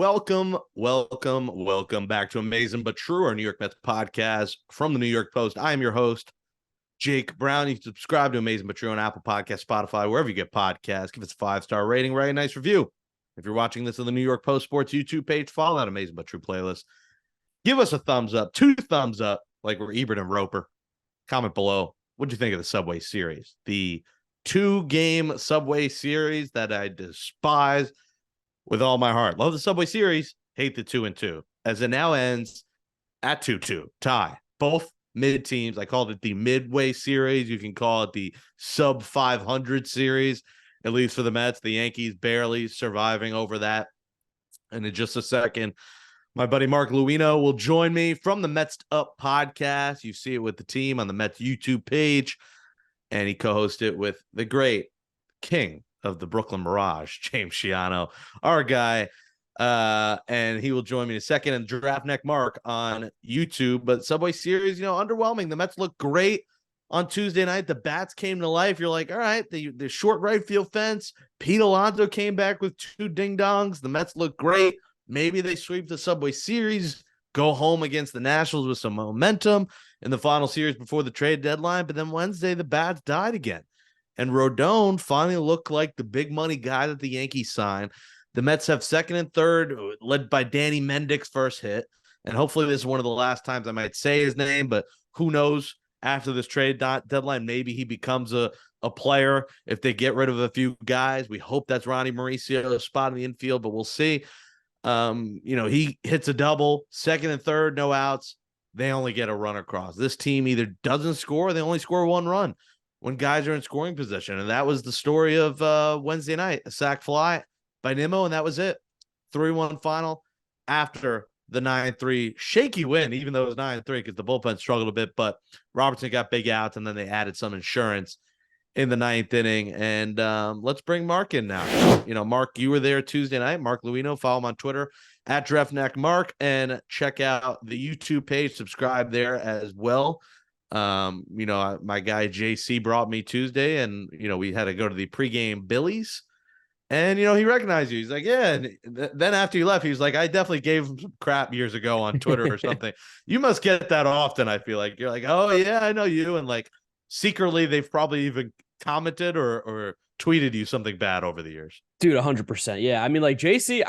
Welcome back to Amazing But True, our New York Mets podcast from the New York Post. I am your host, Jake Brown. You can subscribe to Amazing But True on Apple Podcasts, Spotify, wherever you get podcasts. Give us a 5-star rating, write a nice review. If you're watching this on the New York Post Sports YouTube page, follow that Amazing But True playlist. Give us a thumbs up, 2 thumbs up, like we're Ebert and Roper. Comment below. What'd you think of the Subway Series? The 2-game Subway Series that I despise with all my heart. Love the Subway Series, hate the 2-2, as it now ends at 2-2, tie. Both mid teams. I called it the Midway Series. You can call it the sub 500 series, at least for the Mets. The Yankees barely surviving over that. And in just a second, my buddy Marc Luino will join me from the Mets Up podcast. You see it with the team on the Mets YouTube page. And he co-hosted it with the great king of the Brooklyn Mirage, James Shiano, our guy. And he will join me in a second, and Draft Neck Mark on YouTube. But Subway Series, underwhelming. The Mets look great on Tuesday night. The bats came to life. You're like, all right, the short right field fence. Pete Alonso came back with 2 ding-dongs. The Mets look great. Maybe they sweep the Subway Series, go home against the Nationals with some momentum in the final series before the trade deadline. But then Wednesday, the bats died again. And Rodon finally looked like the big money guy that the Yankees signed. The Mets have second and third, led by Danny Mendick's first hit. And hopefully this is one of the last times I might say his name, but who knows? After this trade deadline, maybe he becomes a player if they get rid of a few guys. We hope that's Ronny Mauricio, a spot in the infield, but we'll see. He hits a double, second and third, no outs. They only get a run across. This team either doesn't score or they only score 1 run when guys are in scoring position. And that was the story of Wednesday night. A sac fly by Nimmo, and that was it. 3-1 final after the 9-3 shaky win, even though it was 9-3 because the bullpen struggled a bit. But Robertson got big outs, and then they added some insurance in the 9th inning. And let's bring Mark in now. Mark, you were there Tuesday night. Marc Luino, follow him on Twitter at DraftNackMark, and check out the YouTube page. Subscribe there as well. My guy JC brought me Tuesday, and we had to go to the pregame Billies, and he recognized you. He's like, yeah. And then after you left, he was like, I definitely gave him some crap years ago on Twitter or something. You must get that often. I feel like you're like, oh yeah, I know you, and like secretly they've probably even commented or tweeted you something bad over the years. Dude, 100%. Yeah, I mean, like JC,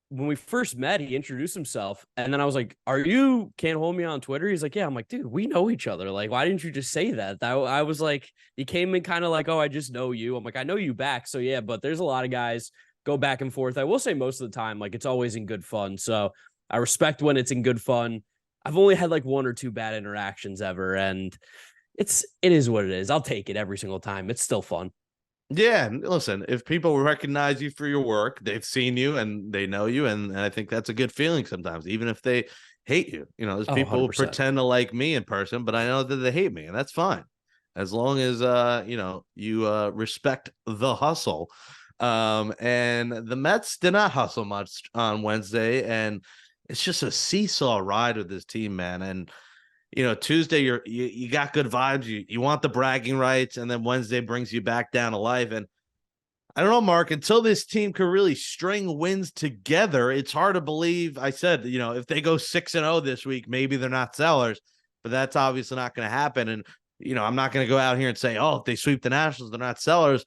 when we first met, he introduced himself, and then I was like, "Are you Can't Hold Me on Twitter?" He's like, "Yeah." I'm like, "Dude, we know each other. Like, why didn't you just say that?" I was like, he came in kind of like, "Oh, I just know you." I'm like, "I know you back." So yeah, but there's a lot of guys go back and forth. I will say most of the time, like it's always in good fun. So I respect when it's in good fun. I've only had like 1 or 2 bad interactions ever, and it is what it is. I'll take it every single time. It's still fun. Yeah, listen, if people recognize you for your work, they've seen you and they know you, and I think that's a good feeling sometimes, even if they hate you. There's people who pretend to like me in person, but I know that they hate me, and that's fine. As long as you respect the hustle. And the Mets did not hustle much on Wednesday, and it's just a seesaw ride with this team, man. And Tuesday you got good vibes. You want the bragging rights, and then Wednesday brings you back down to life. And I don't know, Mark, until this team can really string wins together, it's hard to believe. I said, if they go 6-0 this week, maybe they're not sellers, but that's obviously not going to happen. And I'm not going to go out here and say, oh, if they sweep the Nationals, they're not sellers.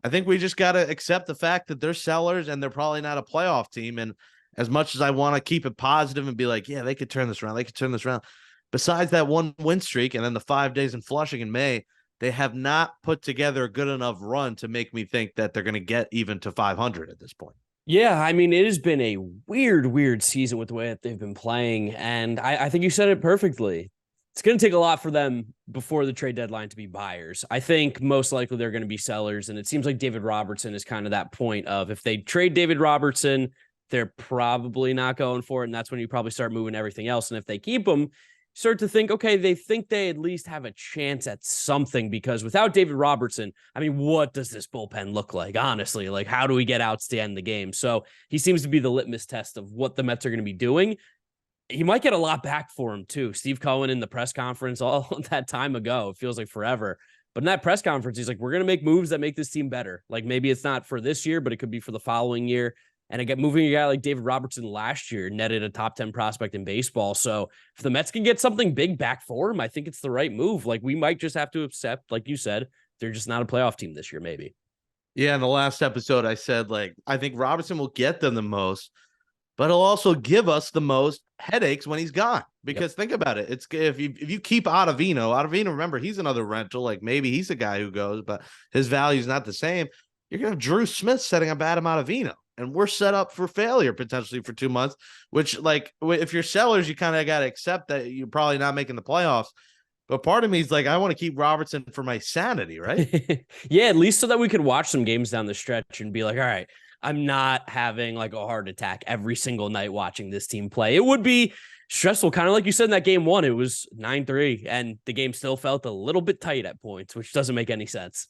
I think we just got to accept the fact that they're sellers and they're probably not a playoff team. And as much as I want to keep it positive and be like, yeah, they could turn this around, besides that 1 win streak and then the 5 days in Flushing in May, they have not put together a good enough run to make me think that they're going to get even to 500 at this point. Yeah, I mean, it has been a weird season with the way that they've been playing. And I think you said it perfectly. It's going to take a lot for them before the trade deadline to be buyers. I think most likely they're going to be sellers. And it seems like David Robertson is kind of that point of if they trade David Robertson, they're probably not going for it. And that's when you probably start moving everything else. And if they keep him, start to think, okay, they think they at least have a chance at something, because without David Robertson, I mean, what does this bullpen look like? Honestly, like how do we get outs to end the game? So he seems to be the litmus test of what the Mets are going to be doing. He might get a lot back for him too. Steve Cohen in the press conference all that time ago, it feels like forever. But in that press conference, he's like, we're going to make moves that make this team better. Like maybe it's not for this year, but it could be for the following year. And again, moving a guy like David Robertson last year netted a top 10 prospect in baseball. So if the Mets can get something big back for him, I think it's the right move. Like, we might just have to accept, like you said, they're just not a playoff team this year, maybe. Yeah, in the last episode, I said, like, I think Robertson will get them the most, but he'll also give us the most headaches when he's gone. Because think about it. It's if you keep Ottavino, remember, he's another rental. Like, maybe he's a guy who goes, but his value is not the same. You're going to have Drew Smith setting up Adam Ottavino. And we're set up for failure potentially for 2 months, which, like, if you're sellers, you kind of got to accept that you're probably not making the playoffs. But part of me is like, I want to keep Robertson for my sanity, right? Yeah, at least so that we could watch some games down the stretch and be like, all right, I'm not having like a heart attack every single night watching this team play. It would be stressful, kind of like you said in that game one. It was 9-3, and the game still felt a little bit tight at points, which doesn't make any sense.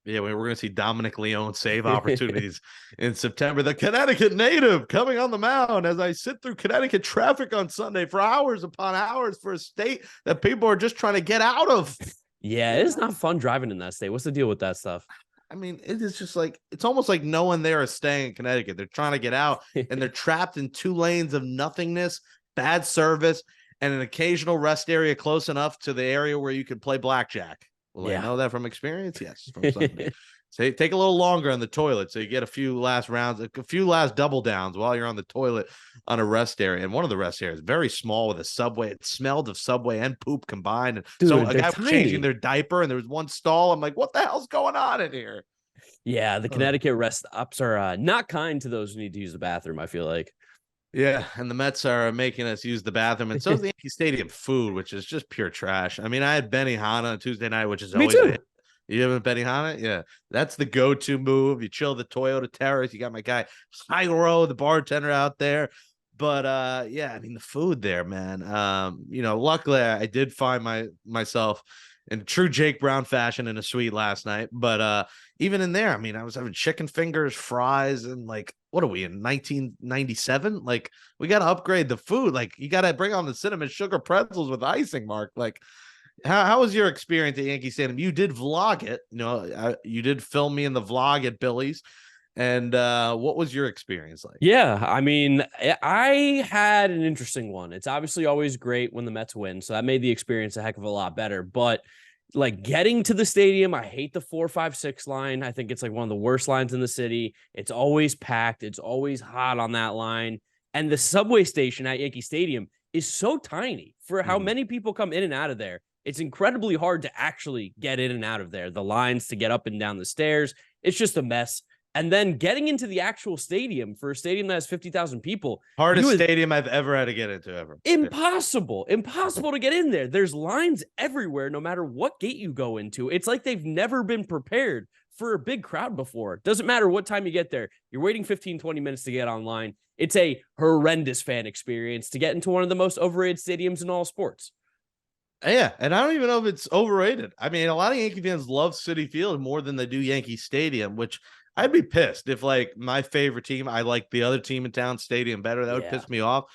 Yeah, we're going to see Dominic Leone save opportunities in September. The Connecticut native coming on the mound as I sit through Connecticut traffic on Sunday for hours upon hours for a state that people are just trying to get out of. Yeah, it is not fun driving in that state. What's the deal with that stuff? I mean, it is just like, it's almost like no one there is staying in Connecticut. They're trying to get out and they're trapped in 2 lanes of nothingness, bad service, and an occasional rest area close enough to the area where you could play blackjack. Well, I know that from experience. Yes, from Sunday. So take a little longer on the toilet, so you get a few last rounds, a few last double downs while you're on the toilet on a rest area. And one of the rest areas very small with a Subway. It smelled of Subway and poop combined. And dude, so a guy was changing their diaper, and there was one stall. I'm like, what the hell's going on in here? Yeah, the Connecticut rest ups are not kind to those who need to use the bathroom, I feel like. Yeah, and the Mets are making us use the bathroom, and so is the Yankee Stadium food, which is just pure trash. I mean, I had Benihana on Tuesday night, which is always you haven't Benihana? Yeah, that's the go-to move. You chill the Toyota Terrace. You got my guy Jairo, the bartender out there. But yeah, I mean, the food there, man. Luckily I did find myself in true Jake Brown fashion in a suite last night. But even in there, I mean, I was having chicken fingers, fries, and like, what are we in 1997? Like, we got to upgrade the food. Like, you got to bring on the cinnamon sugar pretzels with icing, Mark. Like, how was your experience at Yankee Stadium? You did vlog it. You did film me in the vlog at Billy's. And what was your experience like? Yeah, I mean, I had an interesting one. It's obviously always great when the Mets win, so that made the experience a heck of a lot better. But like, getting to the stadium, I hate the 4-5-6 line. I think it's like one of the worst lines in the city. It's always packed. It's always hot on that line. And the subway station at Yankee Stadium is so tiny for how many people come in and out of there. It's incredibly hard to actually get in and out of there. The lines to get up and down the stairs, it's just a mess. And then getting into the actual stadium for a stadium that has 50,000 people. Hardest stadium I've ever had to get into ever. Impossible to get in there. There's lines everywhere, no matter what gate you go into. It's like they've never been prepared for a big crowd before. Doesn't matter what time you get there. You're waiting 15, 20 minutes to get online. It's a horrendous fan experience to get into one of the most overrated stadiums in all sports. Yeah, and I don't even know if it's overrated. I mean, a lot of Yankee fans love Citi Field more than they do Yankee Stadium, which I'd be pissed if, like, my favorite team, I like the other team in town stadium better. That would piss me off.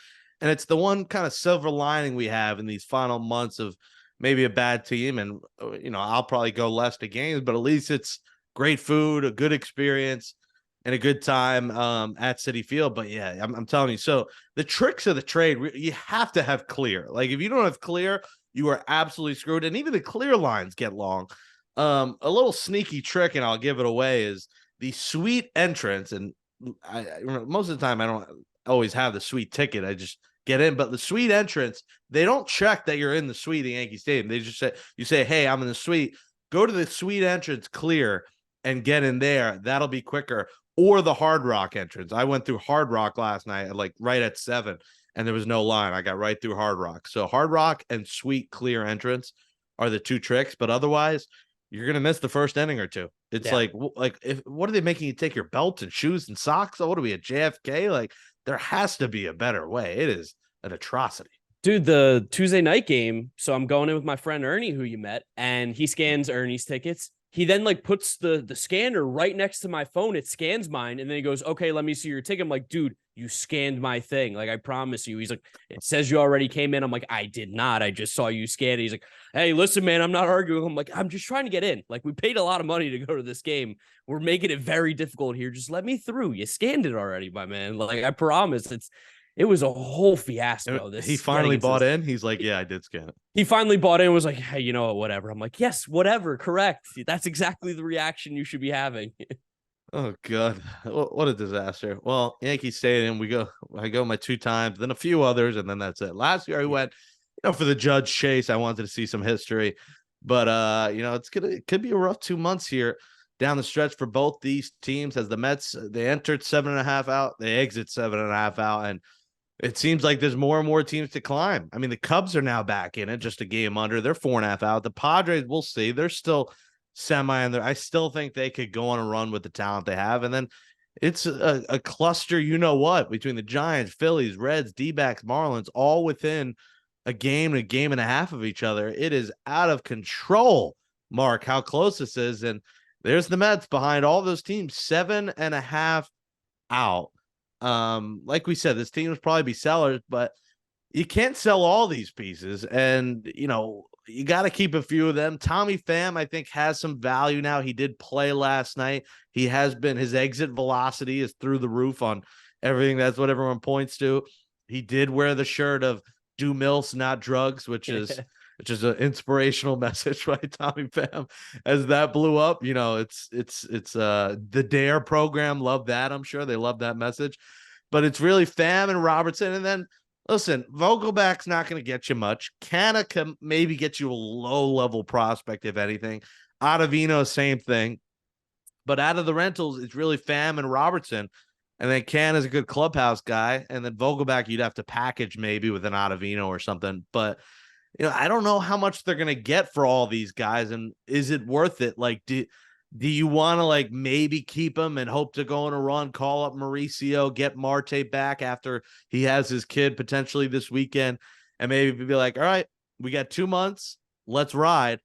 And it's the one kind of silver lining we have in these final months of maybe a bad team. And, I'll probably go less to games, but at least it's great food, a good experience, and a good time at Citi Field. But yeah, I'm telling you. So the tricks of the trade, you have to have clear. Like, if you don't have clear, you are absolutely screwed. And even the clear lines get long. A little sneaky trick, and I'll give it away, is the suite entrance. And most of the time I don't always have the suite ticket. I just get in, but the suite entrance, they don't check that you're in the suite at Yankee Stadium. They just say, hey, I'm in the suite. Go to the suite entrance clear and get in there. That'll be quicker. Or the Hard Rock entrance. I went through Hard Rock last night, like right at 7, and there was no line. I got right through Hard Rock. So Hard Rock and suite clear entrance are the 2 tricks, but otherwise you're going to miss the first inning or 2. It's what are they making you take your belt and shoes and socks? What are we at JFK? Like, there has to be a better way. It is an atrocity. Dude, the Tuesday night game. So I'm going in with my friend Ernie, who you met, and he scans Ernie's tickets. he then like puts the scanner right next to my phone. It scans mine. And then he goes, okay, let me see your ticket. I'm like, dude, you scanned my thing. Like, I promise you. He's like, it says you already came in. I'm like, I did not. I just saw you scan it. He's like, hey, listen, man, I'm not arguing. I'm like, I'm just trying to get in. Like, we paid a lot of money to go to this game. We're making it very difficult here. Just let me through. You scanned it already, my man. Like, I promise. It was a whole fiasco. He finally bought in. He's like, yeah, I did scan it. He finally bought in and was like, hey, you know what, whatever. I'm like, yes, whatever, correct. That's exactly the reaction you should be having. Oh God, what a disaster. Well, Yankee Stadium, I go my 2 times, then a few others, and then that's it. Last year I went, for the Judge chase. I wanted to see some history, but it could be a rough 2 months here down the stretch for both these teams, as the Mets, they entered 7.5 out, they exit 7.5 out, and it seems like there's more and more teams to climb. I mean, the Cubs are now back in it, just a game under. They're 4.5 out. The Padres, we'll see. They're still semi in there. I still think they could go on a run with the talent they have. And then it's a cluster, between the Giants, Phillies, Reds, D-backs, Marlins, all within a game and a half of each other. It is out of control, Mark, how close this is. And there's the Mets behind all those teams, 7.5 out. Like we said, this team will probably be sellers, but you can't sell all these pieces. And, you got to keep a few of them. Tommy Pham, I think, has some value now. He did play last night. His exit velocity is through the roof on everything. That's what everyone points to. He did wear the shirt of "Do Mills, Not Drugs," which is an inspirational message, right? Tommy Pham, as that blew up, it's the DARE program. Love that. I'm sure they love that message, but it's really Pham and Robertson. And then listen, Vogelback's not going to get you much. Canna can maybe get you a low-level prospect, if anything. Ottavino, same thing. But out of the rentals, it's really Pham and Robertson. And then Canna's a good clubhouse guy. And then Vogelback, you'd have to package maybe with an Ottavino or something. But, I don't know how much they're going to get for all these guys. And is it worth it? Like, do you want to maybe keep him and hope to go on a run, call up Mauricio, get Marte back after he has his kid potentially this weekend, and maybe be like, all right, we got 2 months, let's ride?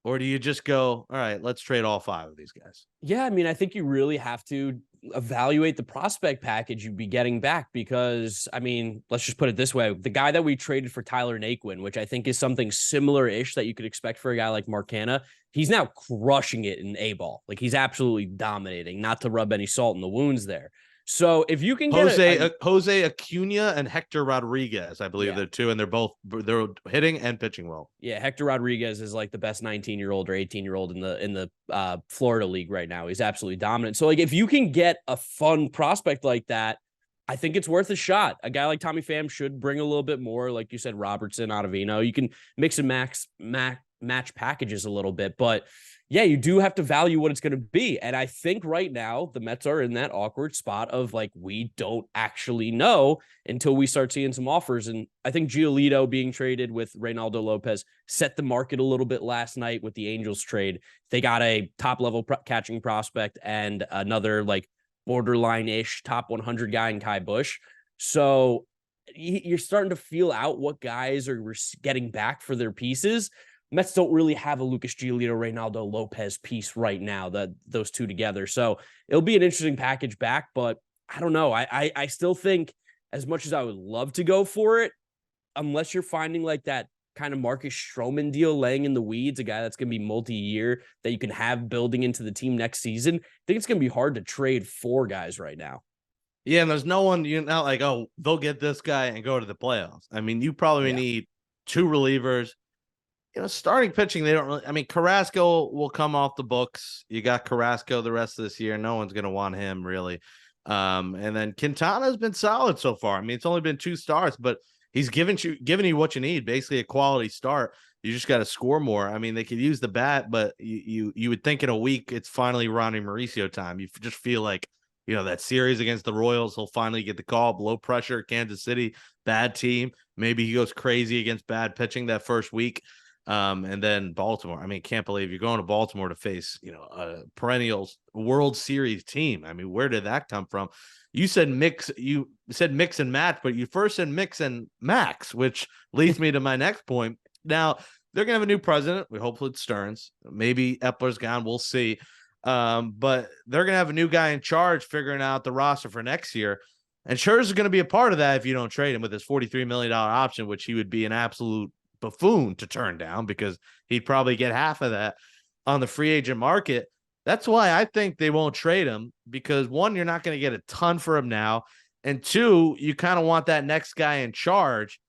Or do you just go, all right, let's trade all 5 of these guys? Yeah, I mean, I think you really have to evaluate the prospect package you'd be getting back, because, I mean, let's just put it this way. The guy that we traded for Tyler Naquin, which I think is something similar-ish that you could expect for a guy like Mark Canha, he's now crushing it in A-ball. Like, he's absolutely dominating, not to rub any salt in the wounds there. So if you can get Jose Acuna and Hector Rodriguez, I believe they're 2, and they're hitting and pitching well. Yeah, Hector Rodriguez is like the best 19-year-old or 18-year-old in the Florida league right now. He's absolutely dominant. So like if you can get a fun prospect like that, I think it's worth a shot. A guy like Tommy Pham should bring a little bit more, like you said, Robertson, Ottavino. You can mix and match packages a little bit, but yeah, you do have to value what it's going to be. And I think right now the Mets are in that awkward spot of like, we don't actually know until we start seeing some offers. And I think Giolito being traded with Reynaldo Lopez set the market a little bit last night with the Angels trade. They got a top level catching prospect and another like borderline-ish top 100 guy in Kai Busch. So you're starting to feel out what guys are getting back for their pieces. Mets don't really have a Lucas Giolito, Reynaldo Lopez piece right now, those two together. So it'll be an interesting package back, but I don't know. I still think, as much as I would love to go for it, unless you're finding like that kind of Marcus Stroman deal laying in the weeds, a guy that's going to be multi-year that you can have building into the team next season, I think it's going to be hard to trade 4 guys right now. Yeah, and there's no one, you're not like, oh, they'll get this guy and go to the playoffs. I mean, you probably need 2 relievers. Starting pitching, they don't really. I mean, Carrasco will come off the books. You got Carrasco the rest of this year. No one's going to want him, really. And then Quintana's been solid so far. I mean, it's only been 2 starts, but he's giving you what you need, basically a quality start. You just got to score more. I mean, they could use the bat, but you would think in a week it's finally Ronny Mauricio time. You just feel like, that series against the Royals, he'll finally get the call. Low pressure, Kansas City, bad team. Maybe he goes crazy against bad pitching that first week. And then Baltimore. I mean, can't believe you're going to Baltimore to face, a perennial World Series team. I mean, where did that come from? You said mix and match, but you first said mix and max, which leads me to my next point. Now, they're gonna have a new president. We hope it's Stearns. Maybe Epler's gone. We'll see. But they're gonna have a new guy in charge figuring out the roster for next year. And Scherzer's going to be a part of that if you don't trade him with his $43 million option, which he would be an absolute buffoon to turn down because he'd probably get half of that on the free agent market. That's why I think they won't trade him because, one, you're not going to get a ton for him now. And two, you kind of want that next guy in charge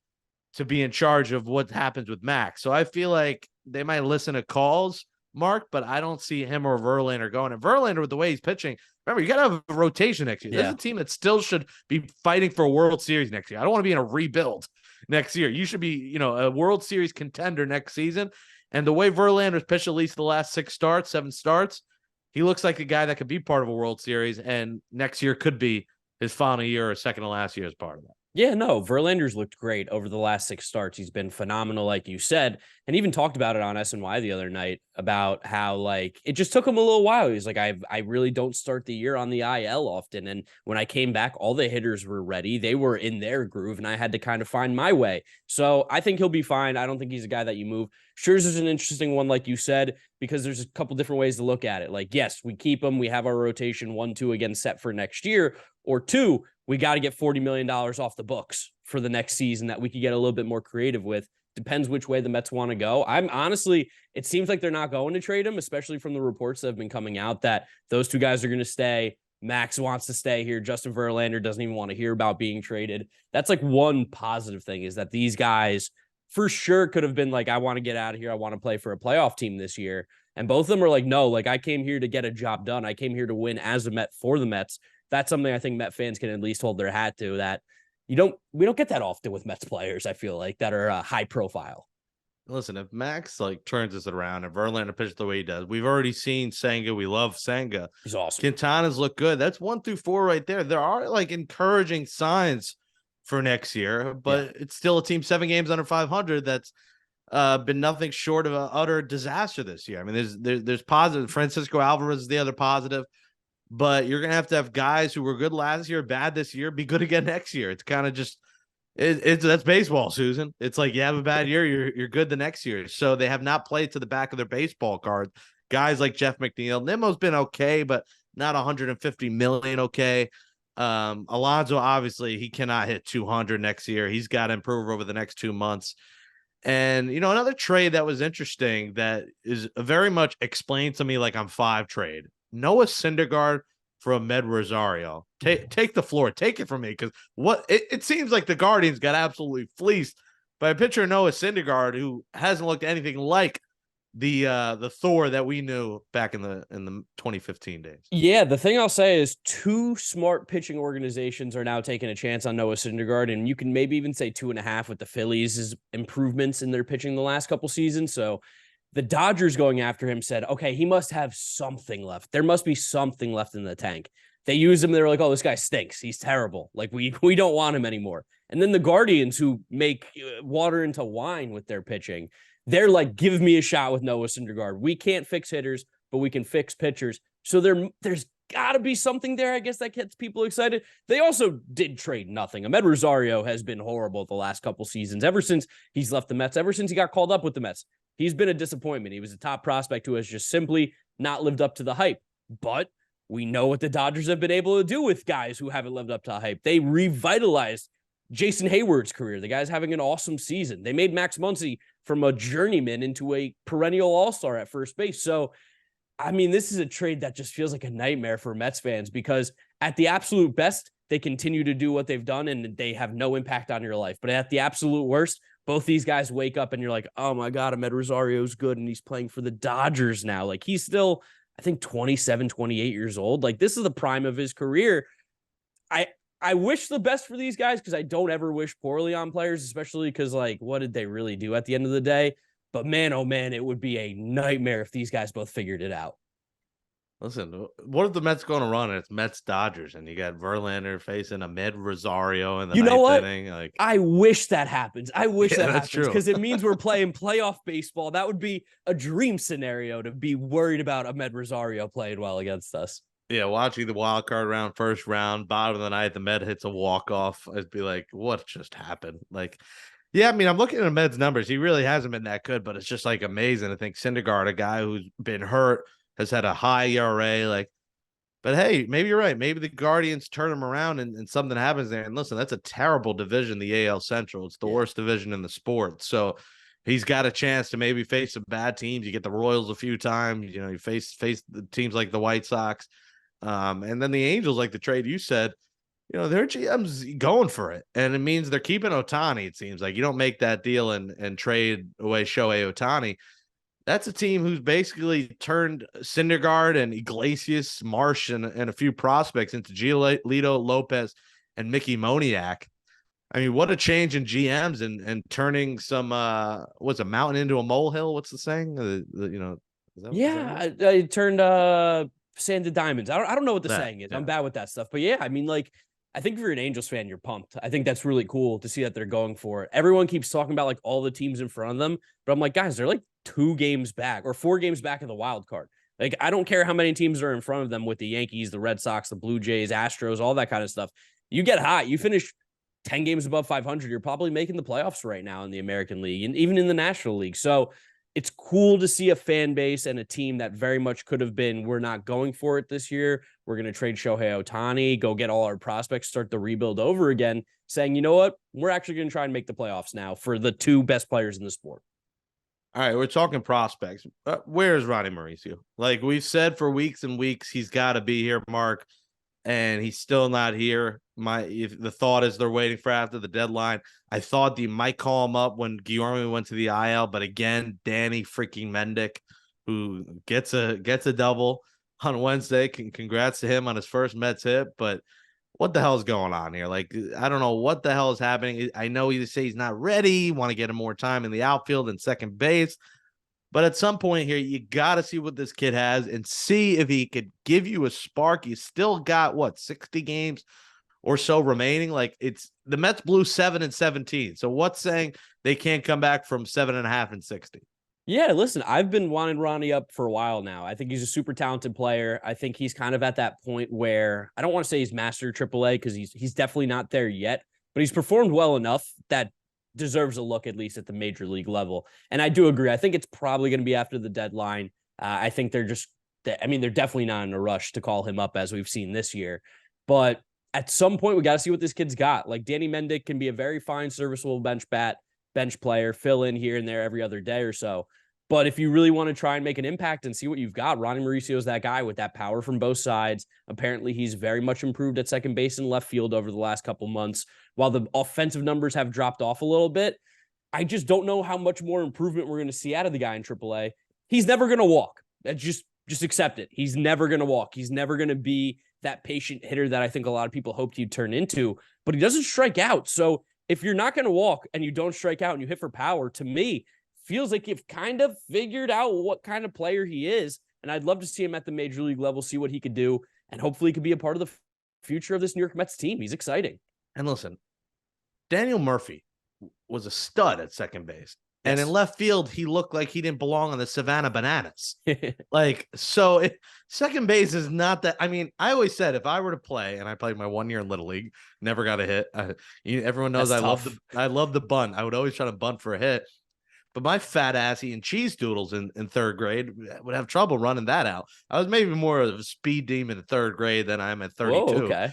to be in charge of what happens with Max. So I feel like they might listen to calls, Mark, but I don't see him or Verlander going. And Verlander, with the way he's pitching, remember, you got to have a rotation next year. Yeah. There's a team that still should be fighting for a World Series next year. I don't want to be in a rebuild next year. You should be, a World Series contender next season. And the way Verlander's pitched at least the last 7 starts, he looks like a guy that could be part of a World Series. And next year could be his final year or second to last year as part of that. Yeah, no, Verlander's looked great over the last 6 starts. He's been phenomenal, like you said, and even talked about it on SNY the other night about how, it just took him a little while. He's like, I really don't start the year on the IL often, and when I came back, all the hitters were ready. They were in their groove, and I had to kind of find my way. So I think he'll be fine. I don't think he's a guy that you move. Scherzer's an interesting one, like you said, because there's a couple different ways to look at it. Yes, we keep him. We have our rotation 1-2 again set for next year, or 2, we got to get $40 million off the books for the next season that we could get a little bit more creative with. Depends which way the Mets want to go. I'm honestly, it seems like they're not going to trade him, especially from the reports that have been coming out that those 2 guys are going to stay. Max wants to stay here. Justin Verlander doesn't even want to hear about being traded. That's one positive thing is that these guys for sure could have been I want to get out of here. I want to play for a playoff team this year. And both of them are no, I came here to get a job done. I came here to win as a Met for the Mets. That's something I think Met fans can at least hold their hat to, that we don't get that often with Mets players, I feel like, that are high profile. Listen, if Max turns this around and Verlander pitches the way he does, we've already seen Senga. We love Senga. He's awesome. Quintana's look good. That's 1 through 4 right there. There are encouraging signs for next year, but it's still a team 7 games under 500 that's been nothing short of an utter disaster this year. I mean, there's positive. Francisco Alvarez is the other positive. But you're going to have guys who were good last year, bad this year, be good again next year. It's kind of just that's baseball, Susan. It's you have a bad year, you're good the next year. So they have not played to the back of their baseball card. Guys like Jeff McNeil, Nimmo's been okay, but not 150 million okay. Alonso, obviously, he cannot hit 200 next year. He's got to improve over the next 2 months. And, another trade that was interesting that is very much explained to me I'm 5 trade. Noah Syndergaard for Ahmed Rosario. Take the floor. Take it from me, because it seems like the Guardians got absolutely fleeced by a pitcher, Noah Syndergaard, who hasn't looked anything like the Thor that we knew back in the 2015 days. Yeah, the thing I'll say is 2 smart pitching organizations are now taking a chance on Noah Syndergaard, and you can maybe even say 2.5 with the Phillies' improvements in their pitching the last couple seasons. So the Dodgers going after him said, okay, he must have something left. There must be something left in the tank. They used him. They were like, oh, this guy stinks. He's terrible. We don't want him anymore. And then the Guardians, who make water into wine with their pitching, they're give me a shot with Noah Syndergaard. We can't fix hitters, but we can fix pitchers. So there's got to be something there, I guess, that gets people excited. They also did trade nothing. Ahmed Rosario has been horrible the last couple seasons, ever since he's left the Mets, ever since he got called up with the Mets. He's been a disappointment. He was a top prospect who has just simply not lived up to the hype. But we know what the Dodgers have been able to do with guys who haven't lived up to the hype. They revitalized Jason Hayward's career. The guy's having an awesome season. They made Max Muncy from a journeyman into a perennial all-star at first base. So, I mean, this is a trade that just feels like a nightmare for Mets fans, because at the absolute best, they continue to do what they've done and they have no impact on your life. But at the absolute worst, both these guys wake up and you're like, oh my God, Ahmed Rosario's good and he's playing for the Dodgers now. He's still, I think, 27, 28 years old. This is the prime of his career. I wish the best for these guys, because I don't ever wish poorly on players, especially because, what did they really do at the end of the day? But man, oh man, it would be a nightmare if these guys both figured it out. Listen, what if the Mets going to run and it's Mets Dodgers and you got Verlander facing Ahmed Rosario in the ninth inning? I wish that happens. I wish that happens, because it means we're playing playoff baseball. That would be a dream scenario, to be worried about Ahmed Rosario playing well against us. Yeah, watching the wild card round, first round, bottom of the ninth, the Met hits a walk-off. I'd be like, what just happened? Yeah, I mean, I'm looking at Ahmed's numbers. He really hasn't been that good, but it's just like amazing. I think Syndergaard, a guy who's been hurt, has had a high ERA. But hey, maybe you're right. Maybe the Guardians turn him around and something happens there. And listen, that's a terrible division, the AL Central. It's the Yeah. worst division in the sport. So he's got a chance to maybe face some bad teams. You get the Royals a few times. You face the teams like the White Sox, and then the Angels, like the trade you said. Their GM's going for it, and it means they're keeping Ohtani. It seems like you don't make that deal and trade away Shohei Ohtani. That's a team who's basically turned Syndergaard and Iglesias, Marsh, and a few prospects into Giolito, Lopez, and Mickey Moniak. I mean, what a change in GMs and turning some what's a mountain into a molehill? What's the saying? I turned sand to diamonds. I don't know what the that saying is. yeah. I'm bad with that stuff. But yeah, I mean, like, I think if you're an Angels fan, you're pumped. I think that's really cool to see that they're going for it. Everyone keeps talking about like all the teams in front of them, but I'm like, guys, they're like 2 games back or 4 games back of the wild card. Like, I don't care how many teams are in front of them with the Yankees, the Red Sox, the Blue Jays, Astros, all that kind of stuff. You get hot, you finish 10 games above 500, you're probably making the playoffs right now in the American League and even in the National League. So it's cool to see a fan base and a team that very much could have been, we're not going for it this year. We're going to trade Shohei Ohtani, go get all our prospects, start the rebuild over again, saying, you know what? We're actually going to try and make the playoffs now for the 2 best players in the sport. All right, we're talking prospects. Where's Ronny Mauricio? Like we've said for weeks and weeks, he's got to be here, Mark, and he's still not here. If the thought is they're waiting for after the deadline. I thought they might call him up when Guillorme went to the IL, but again, Danny freaking Mendick, who gets a double on Wednesday. Congrats to him on his first Mets hit, but what the hell is going on here? Like, I don't know what the hell is happening. I know you say he's not ready, want to get him more time in the outfield and second base. But at some point here, you got to see what this kid has and see if he could give you a spark. He's still got, 60 games or so remaining? Like, it's the Mets blew 7-17. So what's saying they can't come back from 7.5 and 60? Yeah, listen, I've been wanting Ronnie up for a while now. I think he's a super talented player. I think he's kind of at that point where I don't want to say he's master AAA because he's definitely not there yet, but he's performed well enough that deserves a look at least at the major league level. And I do agree. I think it's probably going to be after the deadline. I think they're definitely not in a rush to call him up as we've seen this year. But at some point, we got to see what this kid's got. Like Danny Mendick can be a very fine, serviceable bench player, fill in here and there every other day or so. But if you really want to try and make an impact and see what you've got, Ronny Mauricio is that guy with that power from both sides. Apparently, he's very much improved at second base and left field over the last couple months. While the offensive numbers have dropped off a little bit, I just don't know how much more improvement we're going to see out of the guy in AAA. He's never going to walk. Just accept it. He's never going to walk. He's never going to be that patient hitter that I think a lot of people hoped he'd turn into, but he doesn't strike out. So if you're not going to walk and you don't strike out and you hit for power, to me, feels like you've kind of figured out what kind of player he is. And I'd love to see him at the major league level, see what he could do. And hopefully he could be a part of the future of this New York Mets team. He's exciting. And listen, Daniel Murphy was a stud at second base. Yes. And in left field, he looked like he didn't belong on the Savannah Bananas. Second base is not that. I mean, I always said if I were to play, and I played my 1 year in Little League, never got a hit. Everyone knows I love the bunt. I would always try to bunt for a hit. But my fat ass eating cheese doodles in third grade would have trouble running that out. I was maybe more of a speed demon in third grade than I am at 32. Whoa, okay.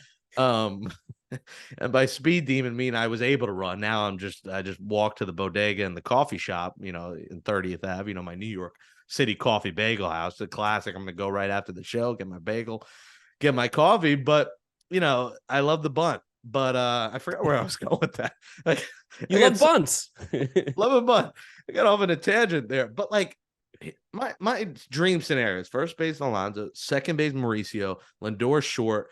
And by speed demon mean I was able to run. Now I just walk to the bodega and the coffee shop, in 30th Ave, my New York City coffee bagel house, the classic. I'm gonna go right after the show, get my bagel, get my coffee. But I love the bunt. But I forgot where I was going with that. Like, you love bunts. Love a bunt. I got off on a tangent there. But like my dream scenario is first base Alonso, second base Mauricio, Lindor short,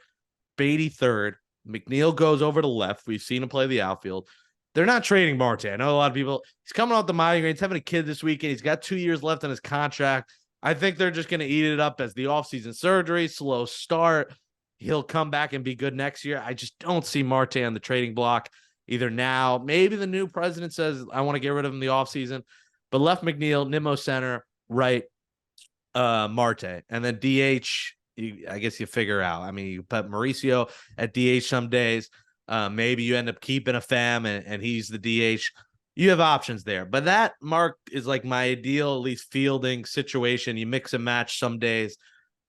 Beatty third, McNeil goes over to left. We've seen him play the outfield. They're not trading Marte. I know a lot of people. He's coming off the migraine. He's having a kid this weekend. He's got 2 years left on his contract. I think they're just going to eat it up as the offseason surgery, slow start. He'll come back and be good next year. I just don't see Marte on the trading block either now. Maybe the new president says, I want to get rid of him in the offseason. But left McNeil, Nimmo center, right Marte. And then DH, I guess you figure out. I mean, you put Mauricio at DH some days. Maybe you end up keeping a Pham and he's the DH. you have options there. But that, Mark, is like my ideal, at least fielding situation. You mix and match some days,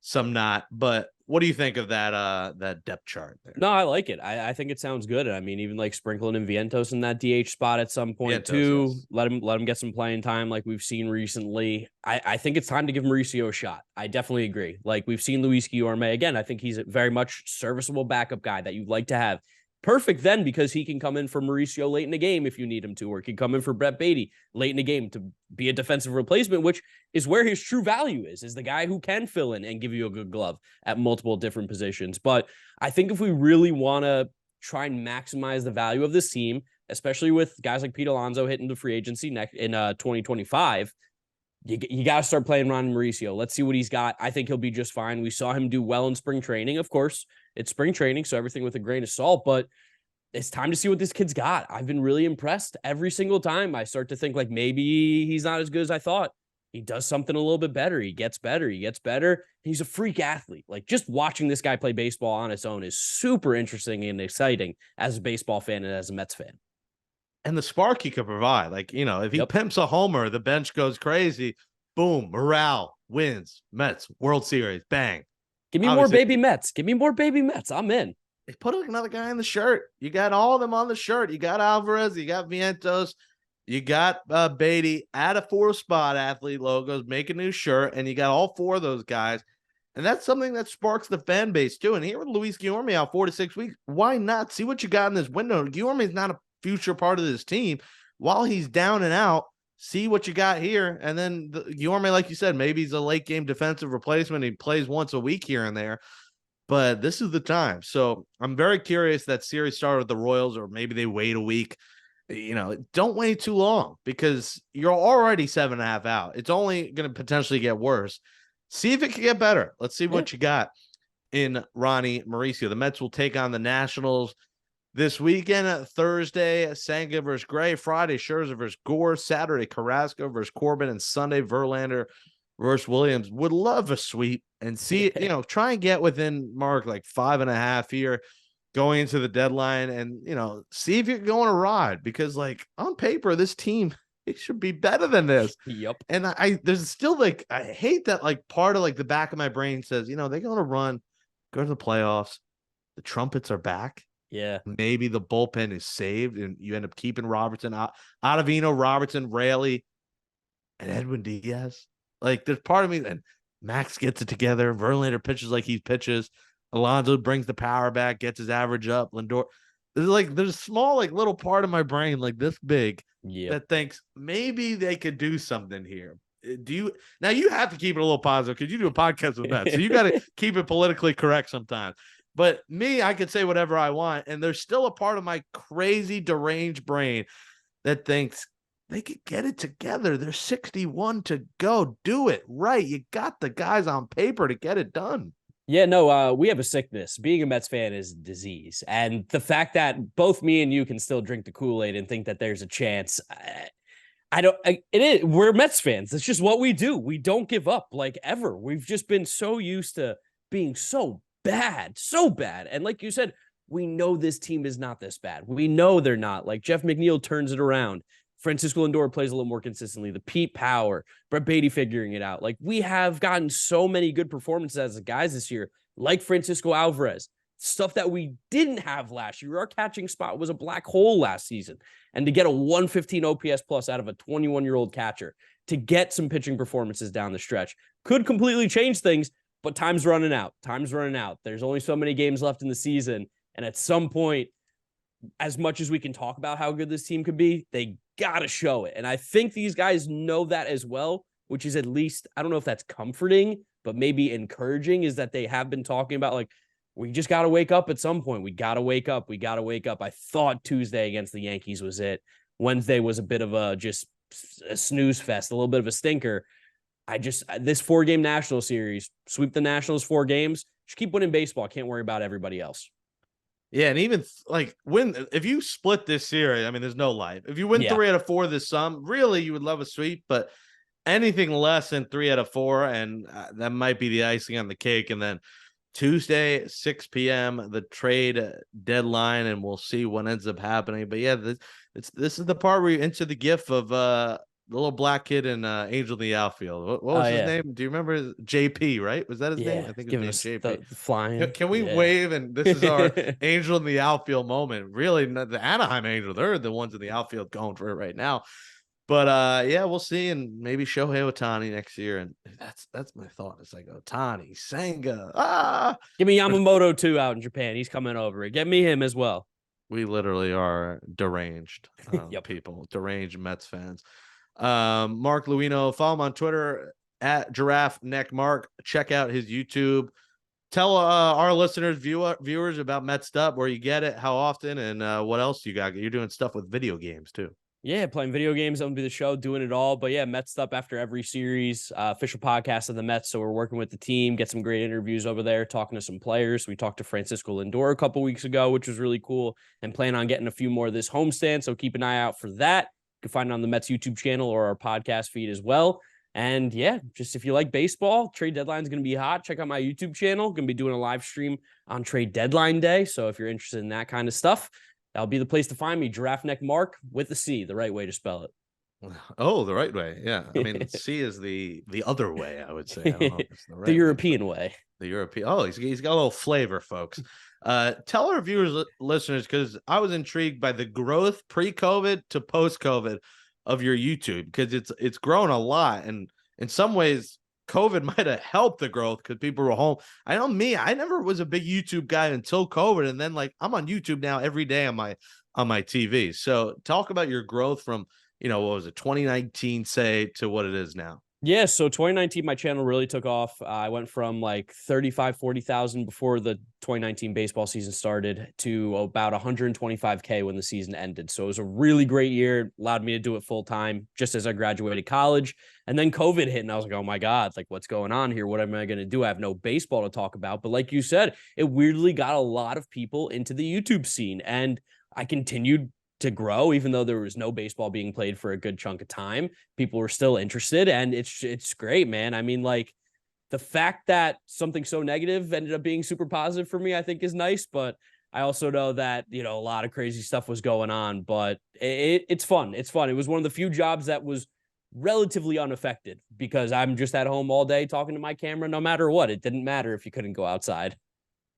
some not. But what do you think of that depth chart there? No, I like it. I think it sounds good. I mean, even like sprinkling in Vientos in that DH spot at some point Vientos, too. yes. Let him get some playing time like we've seen recently. I think it's time to give Mauricio a shot. I definitely agree. Like we've seen Luis Guillorme again. I think he's a very much serviceable backup guy that you'd like to have. Perfect then because he can come in for Mauricio late in the game if you need him to, or he can come in for Brett Beatty late in the game to be a defensive replacement, which is where his true value is the guy who can fill in and give you a good glove at multiple different positions. But I think if we really want to try and maximize the value of this team, especially with guys like Pete Alonso hitting the free agency next in 2025, you got to start playing Ronny Mauricio. Let's see what he's got. I think he'll be just fine. We saw him do well in spring training. Of course, it's spring training, so everything with a grain of salt, but it's time to see what this kid's got. I've been really impressed every single time. I start to think like maybe he's not as good as I thought. He does something a little bit better. He gets better. He gets better. He's a freak athlete. Like just watching this guy play baseball on its own is super interesting and exciting as a baseball fan and as a Mets fan. And the spark he could provide. Like, if he pimps a homer, the bench goes crazy. Boom, morale, wins, Mets, World Series, bang. Give me more baby Mets. Give me more baby Mets. I'm in. They put another guy in the shirt. You got all of them on the shirt. You got Alvarez, you got Vientos, you got Beatty, add a 4-spot athlete logos, make a new shirt, and you got all 4 of those guys. And that's something that sparks the fan base too. And here with Luis Guillorme out 4 to 6 weeks, why not see what you got in this window? Guillorme is not a future part of this team. While he's down and out, see what you got here. And then Guillorme, like you said, maybe he's a late game defensive replacement. He plays once a week here and there. But this is the time. So I'm very curious that series started with the Royals, or maybe they wait a week. Don't wait too long because you're already 7.5 out. It's only going to potentially get worse. See if it can get better. Let's see what you got in Ronny Mauricio. The Mets will take on the Nationals this weekend. Thursday, Senga versus Gray. Friday, Scherzer versus Gore. Saturday, Carrasco versus Corbin. And Sunday, Verlander versus Williams. Would love a sweep and see it, try and get within Mark like 5.5 here going into the deadline, and see if you're going to ride, because like on paper, this team, it should be better than this. Yep. And there's still like, I hate that like part of like the back of my brain says, they're going to run, go to the playoffs. The trumpets are back. Yeah. Maybe the bullpen is saved and you end up keeping Robertson out. Ottavino, Robertson, Raley, and Edwin Diaz. Like there's part of me, and Max gets it together. Verlander pitches like he pitches. Alonso brings the power back, gets his average up. Lindor. There's a small, like little part of my brain, like this big, that thinks maybe they could do something here. Now you have to keep it a little positive because you do a podcast with that. So you got to keep it politically correct sometimes. But me, I could say whatever I want. And there's still a part of my crazy, deranged brain that thinks they could get it together. There's 61 to go. Do it right. You got the guys on paper to get it done. Yeah, no, we have a sickness. Being a Mets fan is a disease. And the fact that both me and you can still drink the Kool-Aid and think that there's a chance, we're Mets fans. It's just what we do. We don't give up like ever. We've just been so used to being so bad. And like you said, we know this team is not this bad. We know they're not. Like Jeff McNeil turns it around. Francisco Lindor plays a little more consistently. The Pete Power, Brett Beatty figuring it out. Like we have gotten so many good performances as guys this year, like Francisco Alvarez, stuff that we didn't have last year. Our catching spot was a black hole last season. And to get a 115 OPS plus out of a 21-year-old catcher, to get some pitching performances down the stretch, could completely change things, but time's running out. There's only so many games left in the season. And at some point, as much as we can talk about how good this team could be, they got to show it. And I think these guys know that as well, which is at least, I don't know if that's comforting, but maybe encouraging, is that they have been talking about like, we just got to wake up at some point. We got to wake up. I thought Tuesday against the Yankees was it. Wednesday was a bit of a snooze fest, a little bit of a stinker. This 4-game National Series, sweep the Nationals 4 games, just keep winning baseball. Can't worry about everybody else. Yeah, and even like if you split this series, I mean, there's no life. If you win 3 out of 4 this sum, really, you would love a sweep. But anything less than 3 out of 4, and that might be the icing on the cake. And then Tuesday, 6 p.m., the trade deadline, and we'll see what ends up happening. But yeah, this is the part where you enter the gif of the little black kid in Angel in the Outfield. What was his name? Do you remember? JP, right? Was that his name? I think his name's JP. The flying. Can we wave? And this is our Angel in the Outfield moment. Really, the Anaheim Angel, they're the ones in the outfield going for it right now. But yeah, we'll see, and maybe Shohei Ohtani next year. And that's my thought. It's like Ohtani, Senga. Give me Yamamoto too out in Japan. He's coming over. Get me him as well. We literally are deranged people, deranged Mets fans. Marc Luino, follow him on Twitter at Giraffe Neck Mark. Check out his YouTube. Tell our listeners, viewers about Mets Up, where you get it, how often, and what else you got. You're doing stuff with video games too. Yeah, playing video games. I'm gonna be the show, doing it all. But yeah, Mets Up after every series, official podcast of the Mets. So we're working with the team, get some great interviews over there, talking to some players. We talked to Francisco Lindor a couple weeks ago, which was really cool, and plan on getting a few more this homestand. So keep an eye out for that. You can find it on the Mets YouTube channel or our podcast feed as well. And yeah, just if you like baseball, trade deadline is going to be hot. Check out my YouTube channel. Going to be doing a live stream on trade deadline day. So if you're interested in that kind of stuff, that'll be the place to find me. Giraffe Neck Mark with the C, the right way to spell it. Oh, the right way. Yeah. I mean, C is the other way, I would say. I don't know if it's the right the European way. The European. Oh, he's got a little flavor, folks. Tell our viewers, listeners, because I was intrigued by the growth pre-COVID to post-COVID of your YouTube, because it's grown a lot, and in some ways COVID might have helped the growth because people were home. I know I never was a big YouTube guy until COVID, and then like I'm on YouTube now every day on my TV. So talk about your growth from, what was it, 2019 say to what it is now. Yeah, so 2019, my channel really took off. I went from like 40,000 before the 2019 baseball season started to about 125K when the season ended. So it was a really great year, allowed me to do it full time just as I graduated college. And then COVID hit, and I was like, oh my God, like what's going on here? What am I going to do? I have no baseball to talk about. But like you said, it weirdly got a lot of people into the YouTube scene, and I continued to grow, even though there was no baseball being played for a good chunk of time. People were still interested, and it's great, man. I mean, like the fact that something so negative ended up being super positive for me, I think is nice, but I also know that, a lot of crazy stuff was going on, but it's fun. It's fun. It was one of the few jobs that was relatively unaffected because I'm just at home all day talking to my camera, no matter what. It didn't matter if you couldn't go outside.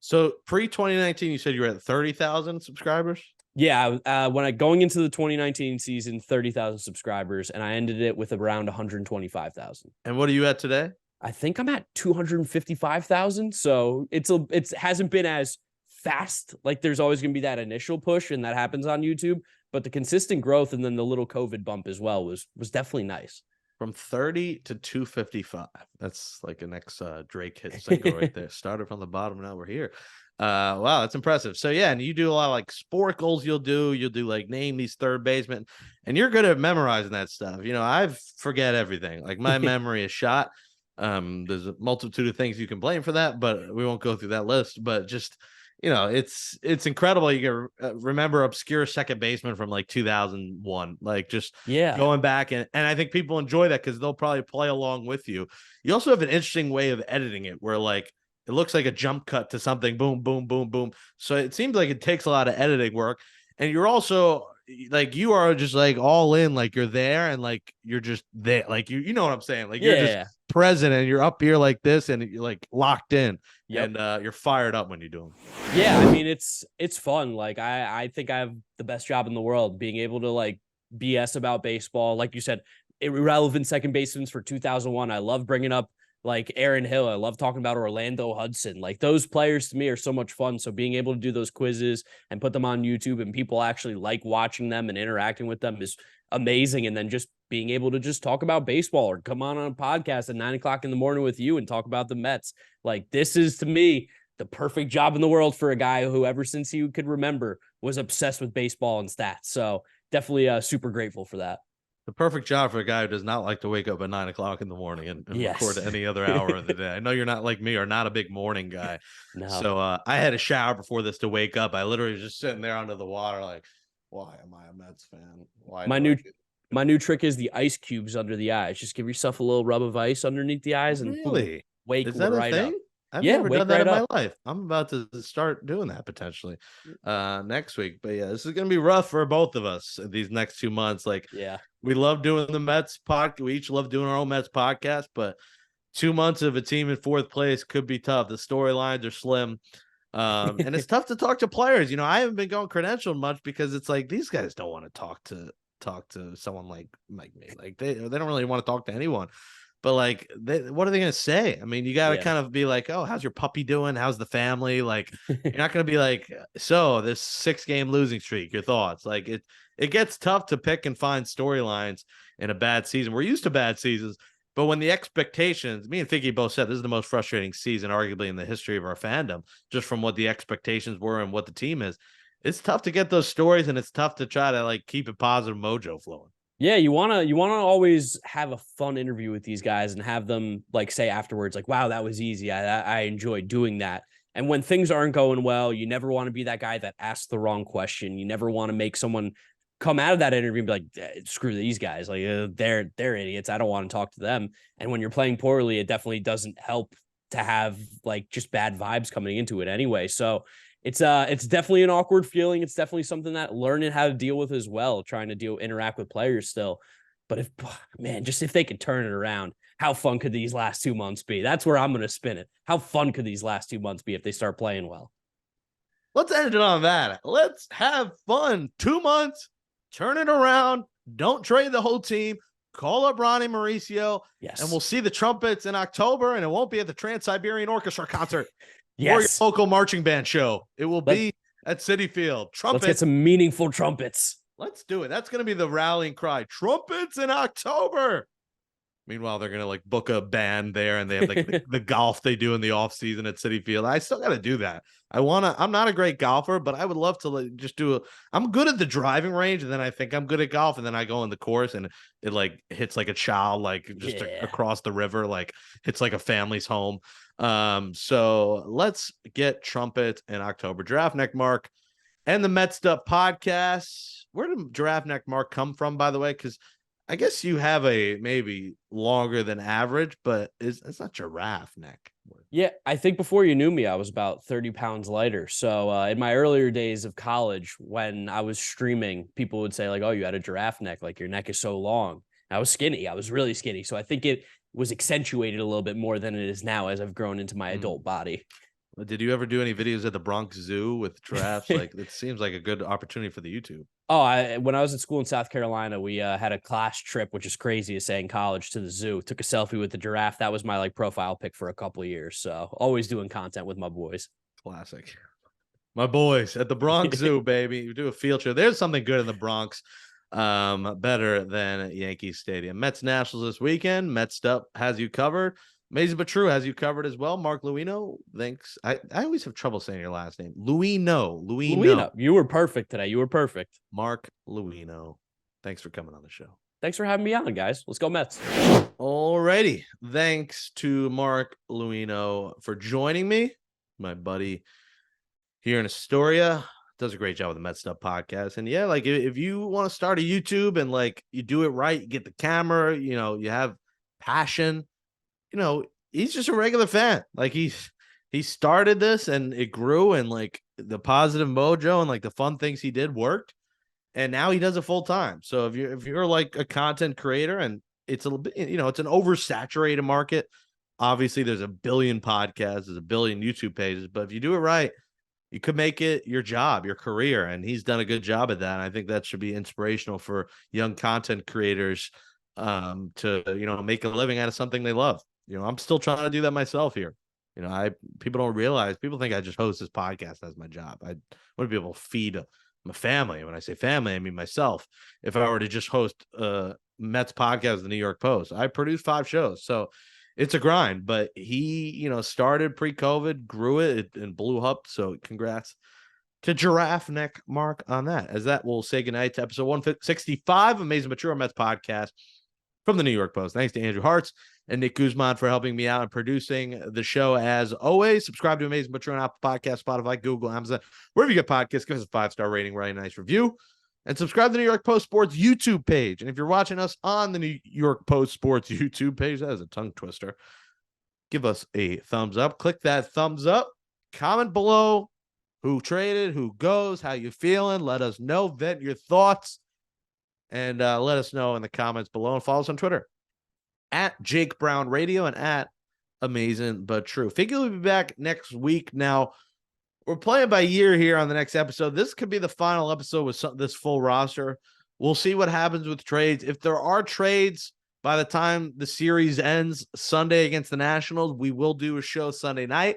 So pre-2019, you said you were at 30,000 subscribers? Yeah, when going into the 2019 season, 30,000 subscribers, and I ended it with around 125,000. And what are you at today? I think I'm at 255,000. So it hasn't been as fast. Like there's always going to be that initial push, and that happens on YouTube. But the consistent growth and then the little COVID bump as well was definitely nice. From 30 to 255. That's like an Drake hit single right there. Started from the bottom, now we're here. Wow, that's impressive. So yeah, and you do a lot of like sport goals. You'll do like name these third basemen, and you're good at memorizing that stuff. I forget everything. Like my memory is shot. There's a multitude of things you can blame for that, but we won't go through that list. But just it's incredible. You can remember obscure second baseman from like 2001, like just going back, and I think people enjoy that because they'll probably play along with you. You also have an interesting way of editing it, where like it looks like a jump cut to something, boom, boom, boom, boom. So it seems like it takes a lot of editing work. And you're also like, you are just like all in, like you're there and like you're just there. Like you know what I'm saying? Like you're just present and you're up here like this and you're like locked in. Yep. And you're fired up when you do them. Yeah, I mean, it's fun. Like I think I have the best job in the world, being able to like BS about baseball. Like you said, irrelevant second basemen for 2001. I love bringing up like Aaron Hill. I love talking about Orlando Hudson. Like those players to me are so much fun. So being able to do those quizzes and put them on YouTube and people actually like watching them and interacting with them is amazing. And then just being able to just talk about baseball or come on a podcast at 9:00 in the morning with you and talk about the Mets. Like this is to me the perfect job in the world for a guy who ever since he could remember was obsessed with baseball and stats. So definitely super grateful for that. The perfect job for a guy who does not like to wake up at 9:00 in the morning and record any other hour of the day. I know you're not like me or not a big morning guy. No. So I had a shower before this to wake up. I literally was just sitting there under the water like, why am I a Mets fan? Why? My new trick is the ice cubes under the eyes. Just give yourself a little rub of ice underneath the eyes and boom, wake is that right a thing? up. I've Yeah, never wake done that right in my up. life. I'm about to start doing that potentially next week. But yeah, this is gonna be rough for both of us these next 2 months. Like Yeah. we love doing the Mets podcast. We each love doing our own Mets podcast, but 2 months of a team in fourth place could be tough. The storylines are slim. And it's tough to talk to players. I haven't been going credentialed much because it's like these guys don't want to talk to someone like me. Like they don't really want to talk to anyone. But like, what are they going to say? I mean, you got to Yeah. kind of be like, oh, how's your puppy doing? How's the family? Like, you're not going to be like, so this 6-game losing streak. Your thoughts? Like it gets tough to pick and find storylines in a bad season. We're used to bad seasons, but when the expectations, me and Figgy both said this is the most frustrating season, arguably in the history of our fandom, just from what the expectations were and what the team is. It's tough to get those stories, and it's tough to try to like keep a positive mojo flowing. Yeah, you wanna always have a fun interview with these guys and have them like say afterwards, like, wow, that was easy. I enjoyed doing that. And when things aren't going well, you never want to be that guy that asks the wrong question. You never want to make someone come out of that interview and be like, screw these guys. Like they're idiots. I don't want to talk to them. And when you're playing poorly, it definitely doesn't help to have like just bad vibes coming into it anyway. So it's definitely an awkward feeling. It's definitely something that learning how to deal with as well, trying to interact with players still. But if they could turn it around, how fun could these last 2 months be? That's where I'm going to spin it. How fun could these last 2 months be if they start playing well? Let's end it on that. Let's have fun. 2 months, turn it around. Don't trade the whole team. Call up Ronny Mauricio, Yes. and we'll see the trumpets in October, and it won't be at the Trans-Siberian Orchestra concert. Yes. Or your local marching band show. It will be at Citi Field. Trumpets. Let's get some meaningful trumpets. Let's do it. That's going to be the rallying cry. Trumpets in October. Meanwhile, they're going to like book a band there, and they have like the golf they do in the off season at Citi Field. I still got to do that. I'm not a great golfer, but I would love to like, just I'm good at the driving range, and then I think I'm good at golf, and then I go in the course and it like hits like a child, like just across the river, like hits like a family's home. So let's get trumpet in October. Giraffe Neck Mark and the Mets Up podcast. Where did Giraffe Neck Mark come from, by the way? Because I guess you have a maybe longer than average, but it's not giraffe neck. Yeah, I think before you knew me, I was about 30 pounds lighter. So in my earlier days of college, when I was streaming, people would say like, oh, you had a giraffe neck, like your neck is so long. I was skinny. I was really skinny. So I think it was accentuated a little bit more than it is now as I've grown into my adult body. Did you ever do any videos at the Bronx Zoo with giraffes? Like, it seems like a good opportunity for the YouTube. Oh, when I was at school in South Carolina, we had a class trip, which is crazy to say in college, to the zoo. Took a selfie with the giraffe. That was my like profile pic for a couple of years. So always doing content with my boys. Classic. My boys at the Bronx Zoo, baby. You do a field trip. There's something good in the Bronx. Better than Yankee Stadium. Mets Nationals this weekend. Mets Up has you covered. Amazing but true has you covered as well. Marc Luino, thanks. I always have trouble saying your last name. Luino. You were perfect today. You were perfect. Marc Luino. Thanks for coming on the show. Thanks for having me on, guys. Let's go Mets. Alrighty. Thanks to Marc Luino for joining me. My buddy here in Astoria. Does a great job with the Mets Stuff podcast. And yeah, like if you want to start a YouTube and like you do it right, you get the camera, you have passion, he's just a regular fan. Like he started this and it grew, and like the positive mojo and like the fun things he did worked. And now he does it full time. So if you're like a content creator, and it's a little bit, it's an oversaturated market. Obviously there's a billion podcasts, there's a billion YouTube pages, but if you do it right, you could make it your job, your career. And he's done a good job at that. And I think that should be inspirational for young content creators to, make a living out of something they love. I'm still trying to do that myself here. People don't realize, people think I just host this podcast as my job. I want to be able to feed my family. When I say family, I mean myself. If I were to just host Mets podcast, the New York Post, I produce 5 shows. So it's a grind, but he, started pre-COVID, grew it and blew up. So congrats to Giraffe Neck Mark on that. As that, we'll say goodnight to episode 165 Amazing Mature Mets podcast from the New York Post. Thanks to Andrew Hartz and Nick Guzman for helping me out and producing the show. As always, subscribe to Amazing Mature on Apple Podcasts, Spotify, Google, Amazon, wherever you get podcasts. Give us a 5-star rating, write a nice review. And subscribe to the New York Post Sports YouTube page. And if you're watching us on the New York Post Sports YouTube page, that is a tongue twister. give us a thumbs up. Click that thumbs up. Comment below who traded, who goes, how you feeling. Let us know. Vent your thoughts. And let us know in the comments below. And follow us on Twitter at Jake Brown Radio and at Amazing But True. Figure we'll be back next week. Now, we're playing by year here on the next episode. This could be the final episode with this full roster. We'll see what happens with trades. If there are trades by the time the series ends Sunday against the Nationals, we will do a show Sunday night.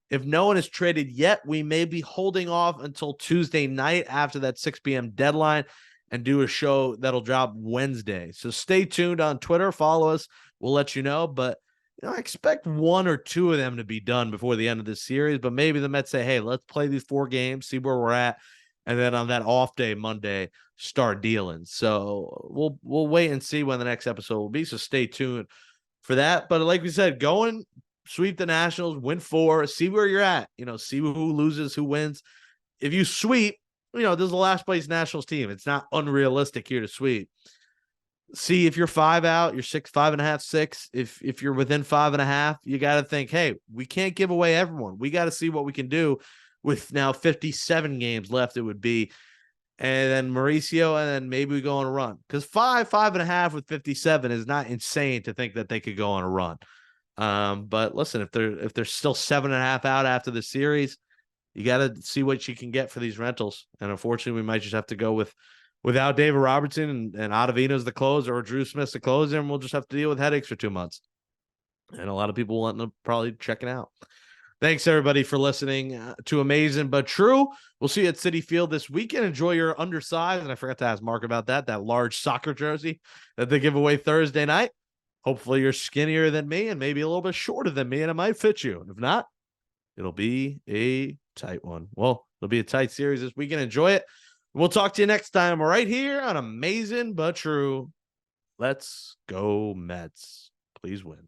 If no one is traded yet, we may be holding off until Tuesday night after that 6 p.m. deadline and do a show that'll drop Wednesday. So stay tuned on Twitter. Follow us. We'll let you know. But I expect one or two of them to be done before the end of this series. But maybe the Mets say, hey, let's play these 4 games, see where we're at. And then on that off day, Monday, start dealing. So we'll wait and see when the next episode will be. So stay tuned for that. But like we said, sweep the Nationals, win 4, see where you're at. See who loses, who wins. If you sweep, this is the last place Nationals team. It's not unrealistic here to sweep. See if you're 5 out, you're 5.5, 6. If you're within 5.5, you got to think, hey, we can't give away everyone. We got to see what we can do with now 57 games left. It would be, and then Mauricio, and then maybe we go on a run because 5.5 with 57 is not insane to think that they could go on a run. But listen, if they're still 7.5 out after the series, you got to see what you can get for these rentals. And unfortunately, we might just have to go without David Robertson and Ottavino's the closer or Drew Smith's the closer, and we'll just have to deal with headaches for 2 months. And a lot of people want to probably check it out. Thanks, everybody, for listening to Amazing But True. We'll see you at Citi Field this weekend. Enjoy your undersized, and I forgot to ask Mark about that large soccer jersey that they give away Thursday night. Hopefully you're skinnier than me and maybe a little bit shorter than me, and it might fit you. And if not, it'll be a tight one. Well, it'll be a tight series this weekend. Enjoy it. We'll talk to you next time right here on Amazing But True. Let's go Mets. Please win.